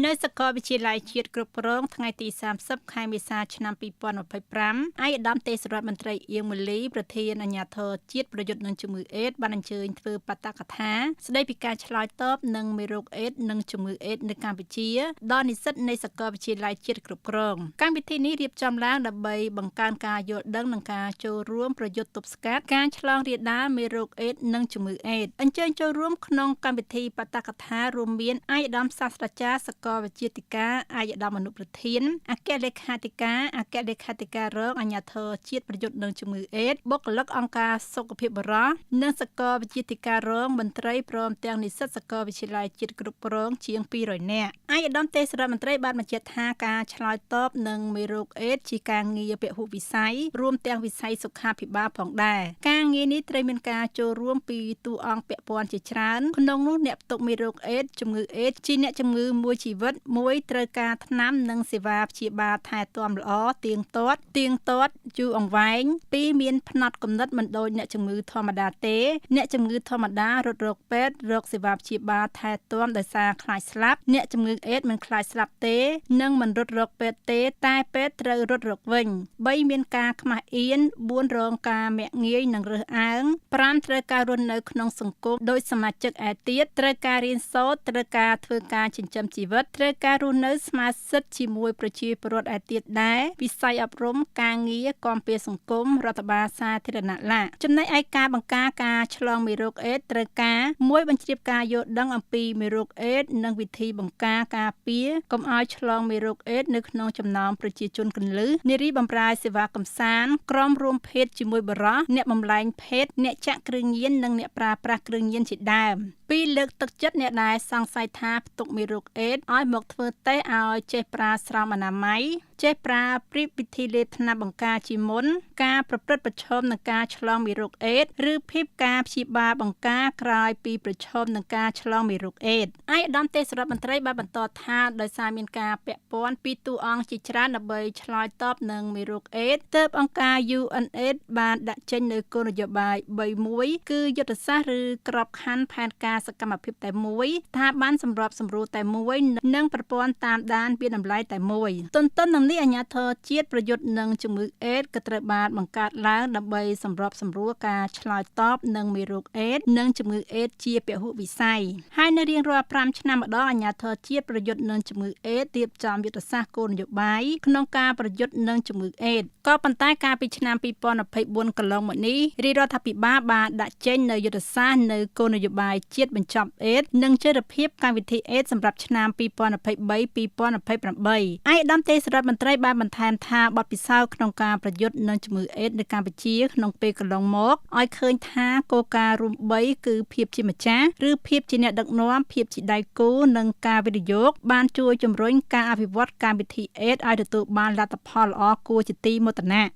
នៅសាកលវិទ្យាល័យជាតិគ្រប់គ្រងថ្ងៃទី30ខែមេសាឆ្នាំ2025ឯកឧត្តមទេសរដ្ឋមន្ត្រីអៀងម៉ូលីប្រធានអាជ្ញាធរជាតិប្រយុទ្ធនឹងជំងឺអេដស៍បានអញ្ជើញធ្វើបដកថាស្ដីពីការឆ្លើយតបនឹងមេរោគអេដស៍និងជំងឺអេដស៍នៅកម្ពុជាដល់និស្សិតនៃសាកលវិទ្យាល័យជាតិគ្រប់គ្រងកម្មវិធីនេះរៀបចំឡើងដើម្បីបង្កើនការយល់ដឹងនិងការចូលរួមប្រយុទ្ធទប់ស្កាត់ការឆ្លងរាលដាលមេរោគអេដស៍និងជំងឺអេដស៍អញ្ជើញចូលរួមក្នុងកម្មវិធីបដកថារួមមានឯកឧត្តមសាស្ត្រាចារ្យសាកលវិទ្យាធិការឯកឧត្តមអនុប្រធានអគ្គលេខាធិការអគ្គលេខាធិការរងអាជ្ញាធរជាតិប្រយុទ្ធនឹងជំងឺអេដស៍បុគ្គលិកអង្គការសុខភាពបុរសនិងសាកលវិទ្យាធិការរងមន្ត្រីព្រមទាំងនិស្សិតសាកលវិទ្យាល័យជាតិគ្រប់គ្រងជាង200នាក់ឯកឧត្តមទេសរដ្ឋមន្ត្រីបានបញ្ជាក់ថាការឆ្លើយតបនឹងមេរោគអេដស៍ជាការងារពហុវិស័យរួមទាំងវិស័យសុខាភិបាលផងដែរការងារនេះត្រូវមានការចូលរួមពីតួអង្គពាក់ព័ន្ធជាច្រើនក្នុងនោះអ្នកផ្ទុកមេរោគអេដស៍ជំងឺអេដស៍ជាអ្នកជំងឺមួយជីវិតមួយត្រូវការថ្នាំនិងសេវាព្យាបាលថែទាំល្អទៀងទាត់យូរអង្វែងពីរមានផ្នត់គំនិតមិនដូចអ្នកជំងឺធម្មតាទេអ្នកជំងឺធម្មតារត់រកពេទ្យរកសេវាព្យាបាលថែទាំដោយសារខ្លាចស្លាប់អ្នកជំងឺអេដស៍មិនខ្លាចស្លាប់ទេនិងមិនរត់រកពេទ្យទេតែពេទ្យត្រូវរត់រកវិញ3មានការខ្មាស់អៀន4រងការមាក់ងាយនិងរើសអើង5ត្រូវការរស់នៅក្នុងសង្គមដោយសមាជិកឯទៀតត្រូវការរៀនសូត្រត្រូវការធ្វើការចិញ្ចឹមជីវិតត្រូវការរស់នៅស្មើសិទ្ធិជាមួយប្រជាពលរដ្ឋឯទៀតដែរវិស័យអប់រំការងារគាំពារសង្គមរដ្ឋបាលសាធារណៈឡាចំណែកឯការបង្ការការឆ្លងមេរោគអេដស៍ត្រូវការ1បញ្ជ្រាបការយល់ដឹងអំពីមេរោគអេដស៍និងវិធីបង្ការការពារកុំឲ្យឆ្លងមេរោគអេដស៍នៅក្នុងចំណោមប្រជាជនគន្លឹះនារីបម្រើសេវាកំសាន្តក្រុមរួមភេទជាមួយបុរសអ្នកបំលែងភេទអ្នកចាក់គ្រឿងញៀននិងអ្នកប្រើប្រាស់គ្រឿងញៀនជាដើម2លើកទឹកចិត្តអ្នកដែលសង្ស័យថាផ្ទុកមេរោគអេដស៍ឲ្យមកធ្វើតេស្តឲ្យចេះប្រើស្រោមអនាម័យចេះប្រើព្រៀបវិធីលេបថ្នាំបង្ការជាមុនការប្រព្រឹត្តប្រឈមនឹងការឆ្លងមេរោគអេដស៍ឬភាពការព្យាបាលបង្ការក្រោយពីប្រឈមនឹងការឆ្លងមេរោគអេដស៍ឯកឧត្តមទេសរដ្ឋមន្ត្រីបានបន្តថាដោយសារមានការពាក់ព័ន្ធពីតួអង្គជាច្រើនដើម្បីឆ្លើយតបនឹងមេរោគអេដស៍ទើបអង្គការ UNAIDS បានដាក់ចេញនូវគោលនយោបាយ3គឺយុទ្ធសាស្ត្រឬក្របខ័ណ្ឌផែនការសកម្មភាពតែមួយស្ថាប័នសម្របសម្រួលតែមួយនិងប្រព័ន្ធតាមដានវាតម្លៃតែមួយទន្ទឹមនឹងនេះអាជ្ញាធរជាតិប្រយុទ្ធនឹងជំងឺអេដស៍ក៏ត្រូវបានបង្កើតឡើងដើម្បីសម្របសម្រួលការឆ្លើយតបនឹងមេរោគអេដស៍និងជំងឺអេដស៍ជាពហុវិស័យហើយនៅរៀងរាល់5ឆ្នាំម្ដងអាជ្ញាធរជាតិប្រយុទ្ធនឹងជំងឺអេដស៍រៀបចំយុទ្ធសាស្ត្រគោលនយោបាយក្នុងការប្រយុទ្ធនឹងជំងឺអេដស៍ក៏ប៉ុន្តែកាលពីឆ្នាំ2024កន្លងមកនេះរាជរដ្ឋាភិបាលបានដាក់ចេញនូវយុទ្ធសាស្ត្រនៅគោលនយោបាយជាតិបញ្ចប់អេដស៍និងចីរភាពកម្មវិធីអេដស៍សម្រាប់ឆ្នាំ2023-2028ឯកឧត្តមទេសរដ្ឋមន្ត្រីបានបន្ថែមថាបទពិសោធន៍ក្នុងការប្រយុទ្ធនឹងជំងឺអេដស៍នៅកម្ពុជាក្នុងពេលកន្លងមកឲ្យឃើញថាគោលការណ៍រួម3គឺភាពជាម្ចាស់ឬភាពជាអ្នកដឹកនាំភាពជាដៃគូនិងការវិនិយោគបានជួយជំរុញការអភិវឌ្ឍកម្មវិធីអេដស៍ឲ្យទទួលបានលទ្ធផលល្អគួរជាទីមោទនៈ